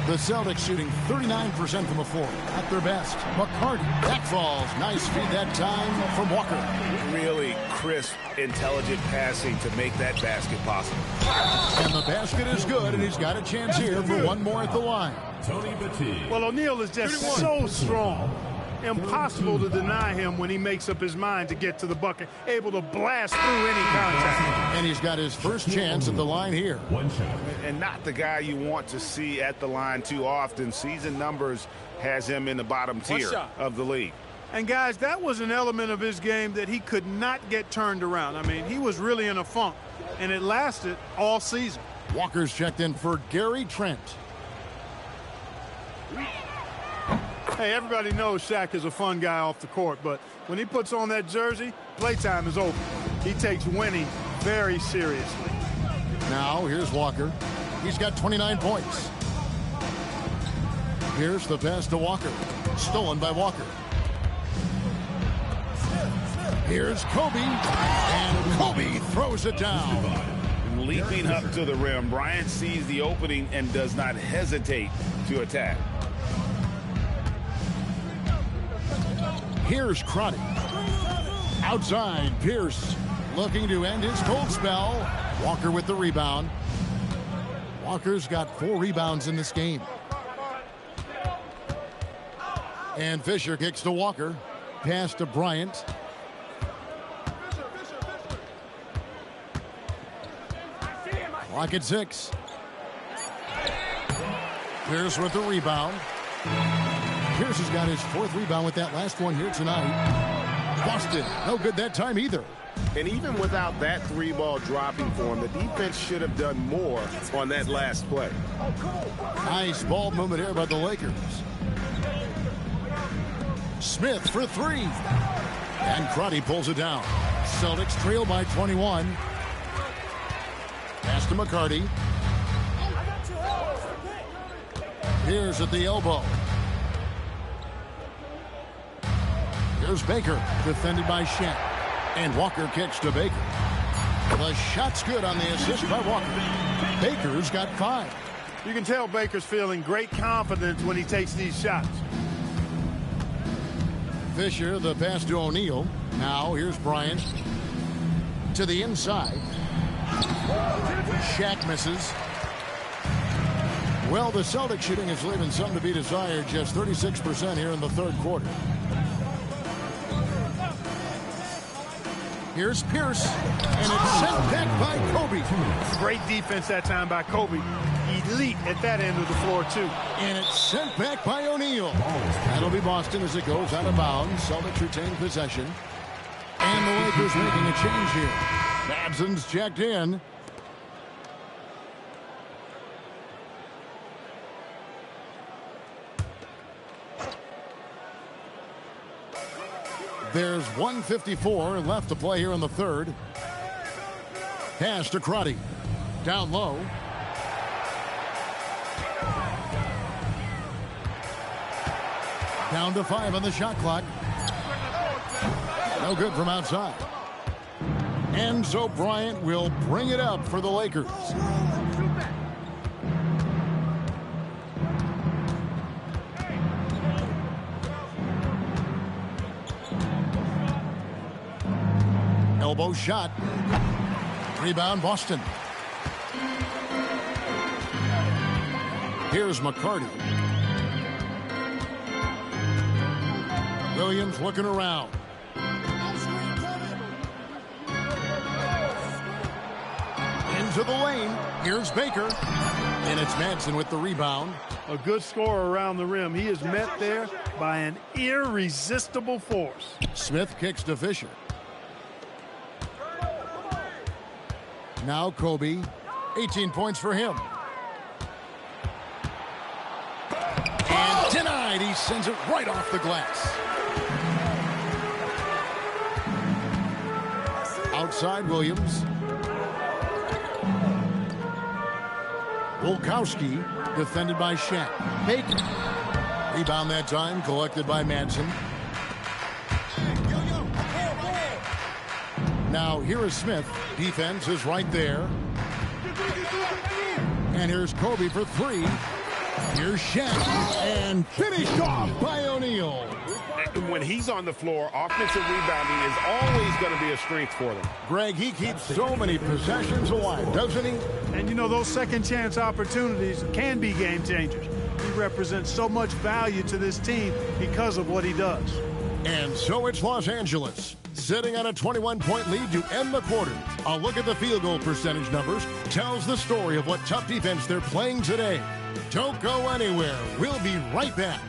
The Celtics shooting 39% from the floor at their best. McCarty, that falls. Nice feed that time from Walker. Really crisp, intelligent passing to make that basket possible. And the basket is good, and he's got a chance here for one more at the line. Well, O'Neal is just so strong. Impossible to deny him when he makes up his mind to get to the bucket. Able to blast through any contact. And he's got his first chance at the line here. And not the guy you want to see at the line too often. Season numbers has him in the bottom tier of the league. And, guys, that was an element of his game that he could not get turned around. I mean, he was really in a funk, and it lasted all season. Walker's checked in for Gary Trent. Hey, everybody knows Shaq is a fun guy off the court, but when he puts on that jersey, playtime is over. He takes winning very seriously. Now, here's Walker. He's got 29 points. Here's the pass to Walker. Stolen by Walker. Here's Kobe. And Kobe throws it down. Leaping up to the rim, Bryant sees the opening and does not hesitate to attack. Here's Crotty. Outside, Pierce looking to end his cold spell. Walker with the rebound. Walker's got 4 rebounds in this game. And Fisher kicks to Walker. Pass to Bryant. Clock at 6. Pierce with the rebound. Pierce has got his 4th rebound with that last one here tonight. Boston, no good that time either. And even without that 3-ball dropping for him, the defense should have done more on that last play. Nice ball movement here by the Lakers. Smith for 3. And Crotty pulls it down. Celtics trail by 21. Pass to McCarty. Here's at the elbow. Here's Baker, defended by Shaq. And Walker kicks to Baker. The shot's good on the assist by Walker. Baker's got 5. You can tell Baker's feeling great confidence when he takes these shots. Fisher, the pass to O'Neal. Now here's Bryant. To the inside. Shaq misses. Well, the Celtics shooting is leaving some to be desired. Just 36% here in the 3rd quarter. Here's Pierce, and it's sent back by Kobe. Great defense that time by Kobe. Elite at that end of the floor, too. And it's sent back by O'Neal. That'll be Boston as it goes out of bounds. Celtics retain possession. And the Lakers making a change here. Babson's checked in. There's 1:54 left to play here in the 3rd. Pass to Crotty. Down low. Down to 5 on the shot clock. No good from outside. And so Bryant will bring it up for the Lakers. Elbow shot. Rebound Boston. Here's McCarty. Williams looking around. Into the lane. Here's Baker. And it's Madsen with the rebound. A good scorer around the rim. He is met there by an irresistible force. Smith kicks to Fisher. Now Kobe. 18 points for him. And denied. He sends it right off the glass. Outside Williams. Volkowski defended by Shaq. Baker. Rebound that time collected by Madsen. Now here is Smith. Defense is right there. And here's Kobe for three. Here's Shaq. And finished off by O'Neal. When he's on the floor, offensive rebounding is always going to be a strength for them. Greg, he keeps so many possessions alive, doesn't he? And you know, those second chance opportunities can be game changers. He represents so much value to this team because of what he does. And so it's Los Angeles, sitting on a 21-point lead to end the quarter. A look at the field goal percentage numbers tells the story of what tough defense they're playing today. Don't go anywhere. We'll be right back.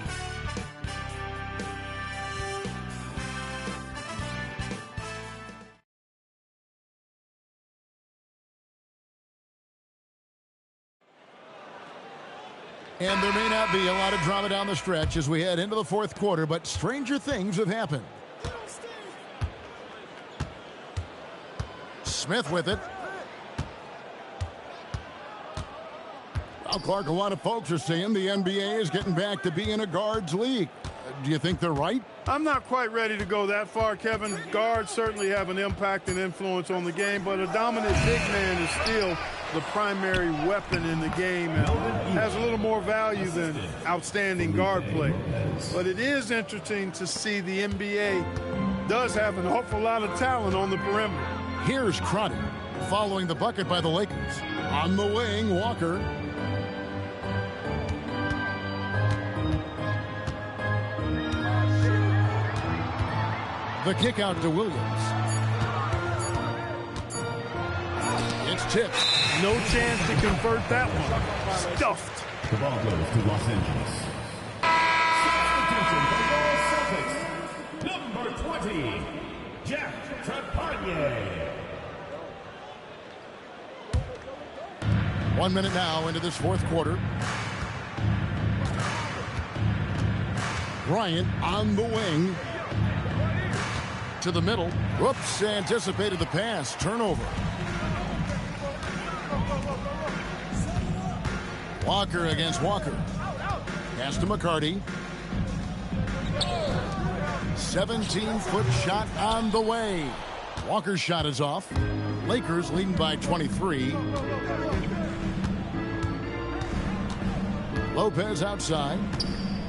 And there may not be a lot of drama down the stretch as we head into the fourth quarter, but stranger things have happened. Smith with it. Well, Clark, a lot of folks are saying the NBA is getting back to being a guards league. Do you think they're right? I'm not quite ready to go that far, Kevin. Guards certainly have an impact and influence on the game, but a dominant big man is still the primary weapon in the game and has a little more value than outstanding guard play. But it is interesting to see the NBA does have an awful lot of talent on the perimeter. Here's Crotty following the bucket by the Lakers. On the wing, Walker. The kick out to Williams. It's tipped. No chance to convert that one. Stuffed. The ball goes to Los Angeles. Substitution for your Celtics. Number 20, Jeff Trepanier. 1 minute now into this fourth quarter. Bryant on the wing. To the middle. Whoops, anticipated the pass. Turnover. Walker against Walker. Pass to McCarty. 17-foot shot on the way. Walker's shot is off. Lakers leading by 23. Lopez outside.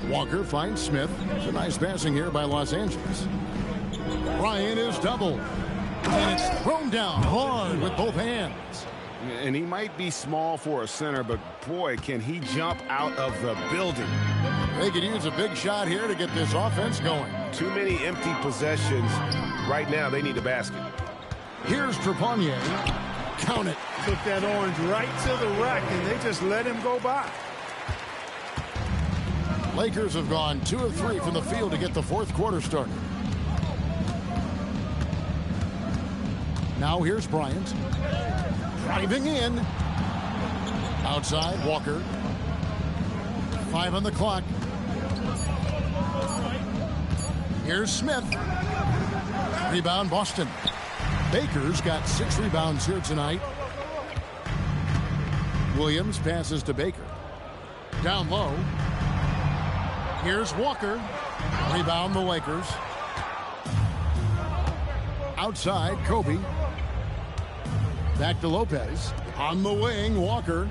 Walker finds Smith. It's a nice passing here by Los Angeles. Bryant is doubled. And it's thrown down hard with both hands. And he might be small for a center, but boy, can he jump out of the building. They could use a big shot here to get this offense going. Too many empty possessions. Right now, they need a basket. Here's Trepanier. Count it. Took that orange right to the rack, and they just let him go by. Lakers have gone 2 of 3 from the field to get the fourth quarter started. Now here's Bryant. Driving in. Outside, Walker. 5 on the clock. Here's Smith. Rebound, Boston. Baker's got 6 rebounds here tonight. Williams passes to Baker. Down low. Here's Walker. Rebound the Lakers. Outside, Kobe. Back to Lopez. On the wing, Walker.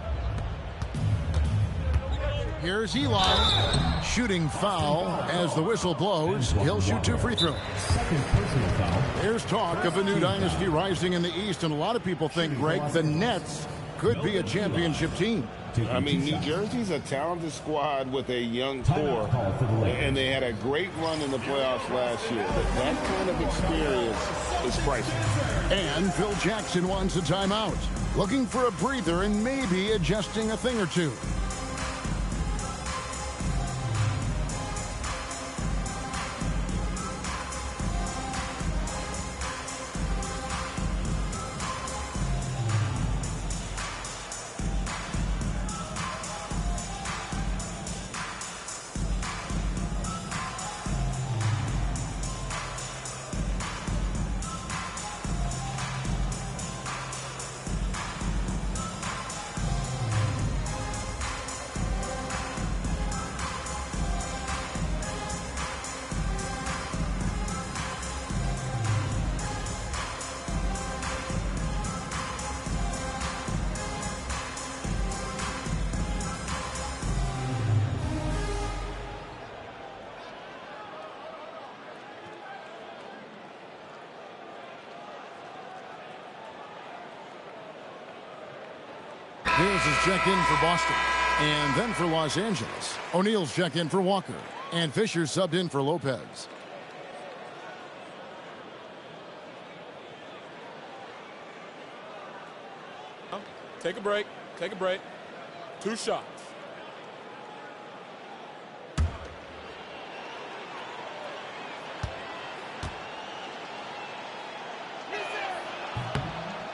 Here's Eli. Shooting foul as the whistle blows. He'll shoot 2 free throws. There's talk of a new dynasty rising in the East, and a lot of people think, Greg, the Nets could be a championship team. I mean, New Jersey's a talented squad with a young core, and they had a great run in the playoffs last year. That kind of experience is priceless. And Phil Jackson wants a timeout, looking for a breather and maybe adjusting a thing or two. Here's his check-in for Boston. And then for Los Angeles, O'Neal's check-in for Walker. And Fisher subbed in for Lopez. Take a break. Take a break. 2 shots.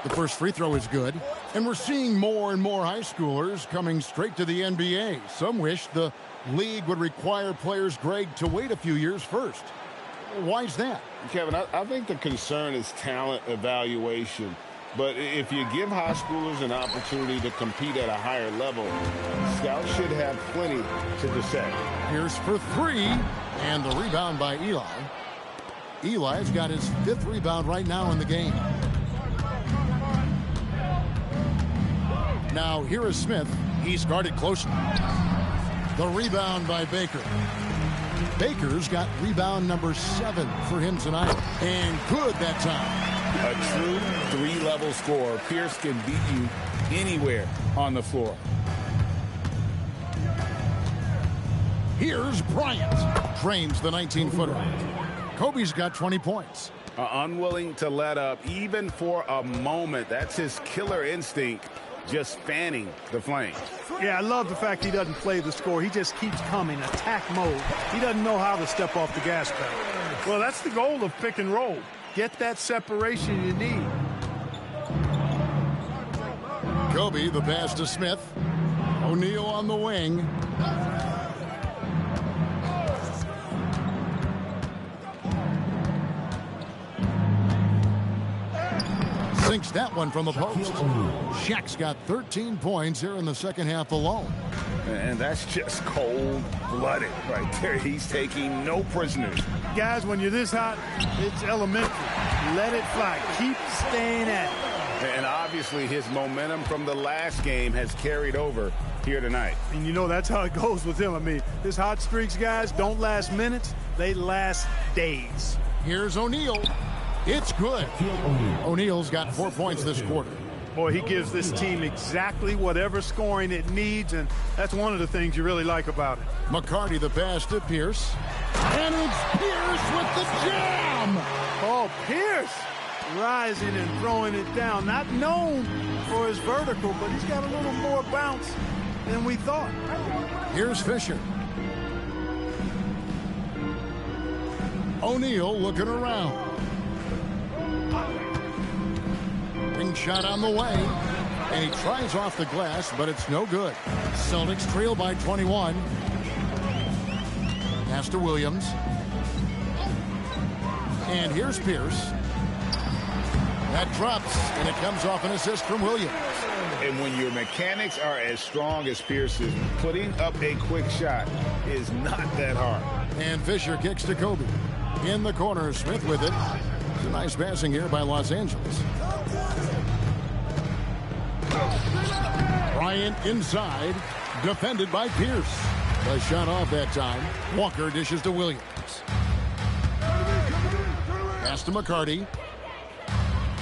The first free throw is good. And we're seeing more and more high schoolers coming straight to the NBA. Some wish the league would require players, Greg, to wait a few years first. Why is that? Kevin, I think the concern is talent evaluation. But if you give high schoolers an opportunity to compete at a higher level, scouts should have plenty to decide. Here's for 3. And the rebound by Eli. Eli's got his 5th rebound right now in the game. Now, here is Smith. He's guarded closely. The rebound by Baker. Baker's got rebound number 7 for him tonight. And good that time. A true 3-level scorer. Pierce can beat you anywhere on the floor. Here's Bryant. Frames the 19-footer. Kobe's got 20 points. Unwilling to let up, even for a moment. That's his killer instinct. Just fanning the flame. Yeah, I love the fact he doesn't play the score. He just keeps coming, attack mode. He doesn't know how to step off the gas pedal. Well, that's the goal of pick and roll. Get that separation you need. Kobe, the pass to Smith. O'Neal on the wing. Sinks that one from the post. Shaq's got 13 points here in the second half alone. And that's just cold-blooded right there. He's taking no prisoners. Guys, when you're this hot, it's elementary. Let it fly. Keep staying at it. And obviously his momentum from the last game has carried over here tonight. And you know that's how it goes with him. I mean, his hot streaks, guys, don't last minutes. They last days. Here's O'Neal. It's good. O'Neal's got 4 points this quarter. Boy, he gives this team exactly whatever scoring it needs, and that's one of the things you really like about it. McCarty the pass to Pierce. And it's Pierce with the jam! Oh, Pierce rising and throwing it down. Not known for his vertical, but he's got a little more bounce than we thought. Here's Fisher. O'Neal looking around. Ring shot on the way. And he tries off the glass, but it's no good. Celtics trail by 21. Pass to Williams. And here's Pierce. That drops, and it comes off an assist from Williams. And when your mechanics are as strong as Pierce's, putting up a quick shot is not that hard. And Fisher kicks to Kobe. In the corner, Smith with it. It's a nice passing here by Los Angeles. Bryant inside, defended by Pierce. The shot off that time. Walker dishes to Williams. Pass to McCarty.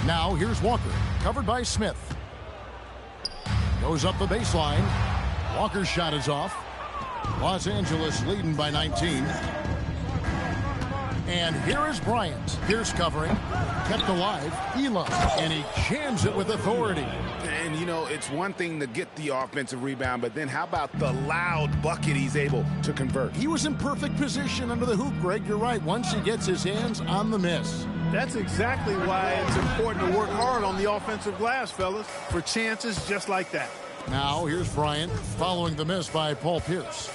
Now here's Walker, covered by Smith. Goes up the baseline. Walker's shot is off. Los Angeles leading by 19. And here is Bryant. Pierce covering. Kept alive. Elam. And he jams it with authority. And, you know, it's one thing to get the offensive rebound, but then how about the loud bucket he's able to convert? He was in perfect position under the hoop, Greg. You're right. Once he gets his hands on the miss. That's exactly why it's important to work hard on the offensive glass, fellas, for chances just like that. Now here's Bryant following the miss by Paul Pierce.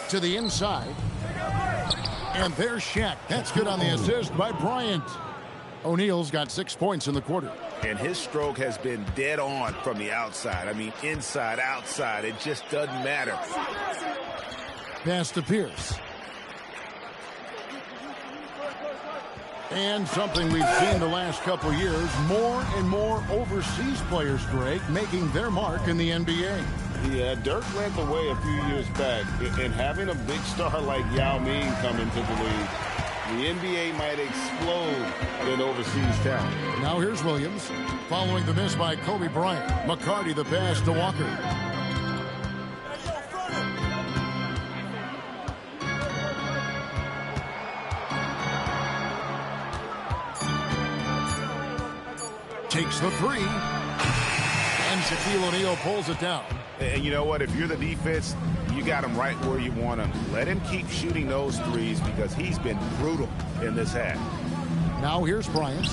To the inside. And there's Shaq. That's good on the assist by Bryant. O'Neal's got 6 points in the quarter. And his stroke has been dead on from the outside. I mean, inside, outside, it just doesn't matter. Pass to Pierce. And something we've seen the last couple years, more and more overseas players, Greg, making their mark in the NBA. Yeah, Dirk led the way a few years back. And having a big star like Yao Ming come into the league, the NBA might explode in overseas talent. Now here's Williams, following the miss by Kobe Bryant. McCarty the pass to Walker. Takes the three. And Shaquille O'Neal pulls it down. And you know what? If you're the defense, you got him right where you want him. Let him keep shooting those threes because he's been brutal in this half. Now here's Bryant.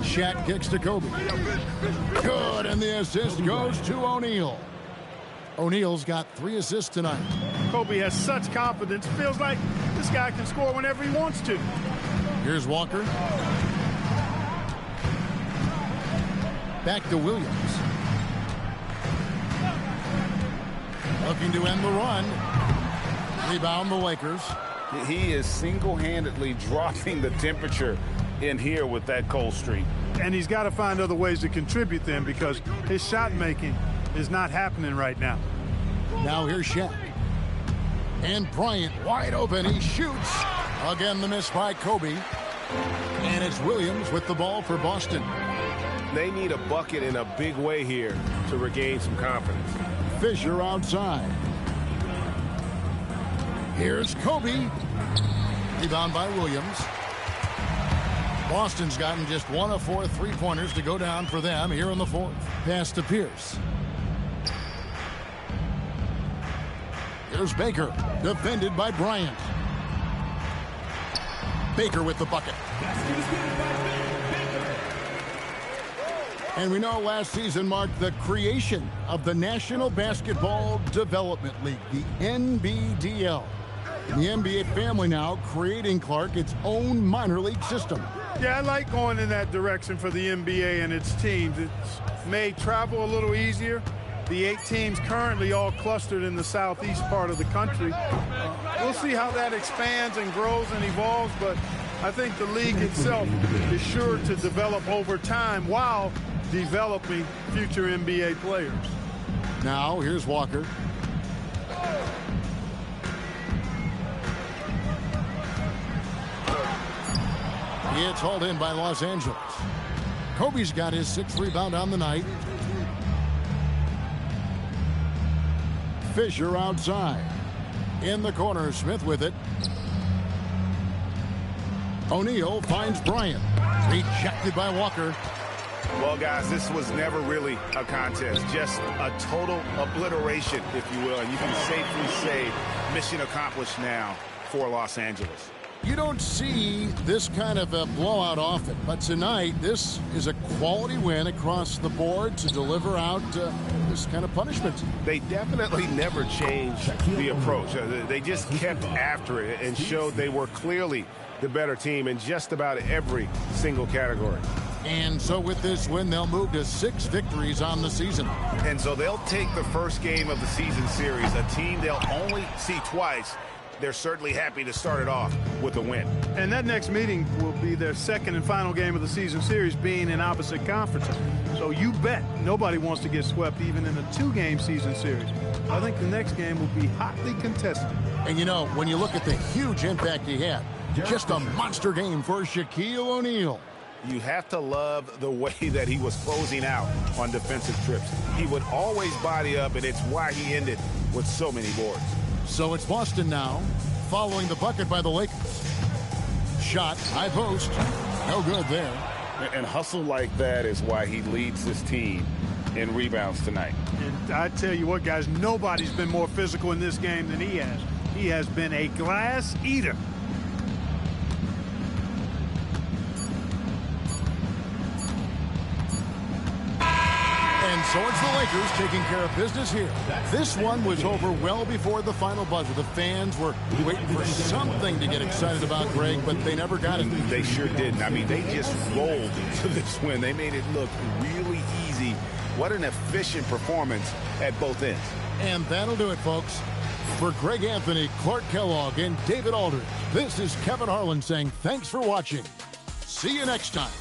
Shaq kicks to Kobe. Good, and the assist goes to O'Neal. O'Neal's got 3 assists tonight. Kobe has such confidence. Feels like this guy can score whenever he wants to. Here's Walker. Back to Williams. Looking to end the run. Rebound the Lakers. He is single-handedly dropping the temperature in here with that cold streak. And he's got to find other ways to contribute then because his shot making is not happening right now. Now here's Shaq. And Bryant wide open. He shoots. Again the miss by Kobe. And it's Williams with the ball for Boston. They need a bucket in a big way here to regain some confidence. Fisher outside. Here's Kobe. Rebound by Williams. Boston's gotten just 1 of 4 3-pointers to go down for them here in the fourth. Pass to Pierce. Here's Baker, defended by Bryant. Baker with the bucket. And we know last season marked the creation of the National Basketball Development League, the NBDL. The NBA family now creating, Clark, its own minor league system. Yeah, I like going in that direction for the NBA and its teams. It's made travel a little easier. The 8 teams currently all clustered in the southeast part of the country. We'll see how that expands and grows and evolves, but I think the league itself is sure to develop over time while developing future NBA players. Now, here's Walker. It's hauled in by Los Angeles. Kobe's got his 6th rebound on the night. Fisher outside. In the corner, Smith with it. O'Neal finds Bryant. Rejected by Walker. Well, guys, this was never really a contest. Just a total obliteration, if you will. And you can safely say mission accomplished now for Los Angeles. You don't see this kind of a blowout often, but tonight this is a quality win across the board to deliver out this kind of punishment. They definitely never changed the approach. They just kept after it and showed they were clearly the better team in just about every single category. And so with this win, they'll move to 6 victories on the season. And so they'll take the first game of the season series, a team they'll only see twice, they're certainly happy to start it off with a win. And that next meeting will be their second and final game of the season series, being in opposite conferences. So you bet nobody wants to get swept even in a 2-game season series. I think the next game will be hotly contested. And, you know, when you look at the huge impact he had, just a monster game for Shaquille O'Neal. You have to love the way that he was closing out on defensive trips. He would always body up, and it's why he ended with so many boards. So it's Boston now, following the bucket by the Lakers. Shot, high post, no good there. And hustle like that is why he leads his team in rebounds tonight. And I tell you what, guys, nobody's been more physical in this game than he has. He has been a glass eater. And so it's the Lakers taking care of business here. This one was over well before the final buzzer. The fans were waiting for something to get excited about, Greg, but they never got it. They sure didn't. I mean, they just rolled to this win. They made it look really easy. What an efficient performance at both ends. And that'll do it, folks. For Greg Anthony, Clark Kellogg, and David Aldridge, this is Kevin Harlan saying thanks for watching. See you next time.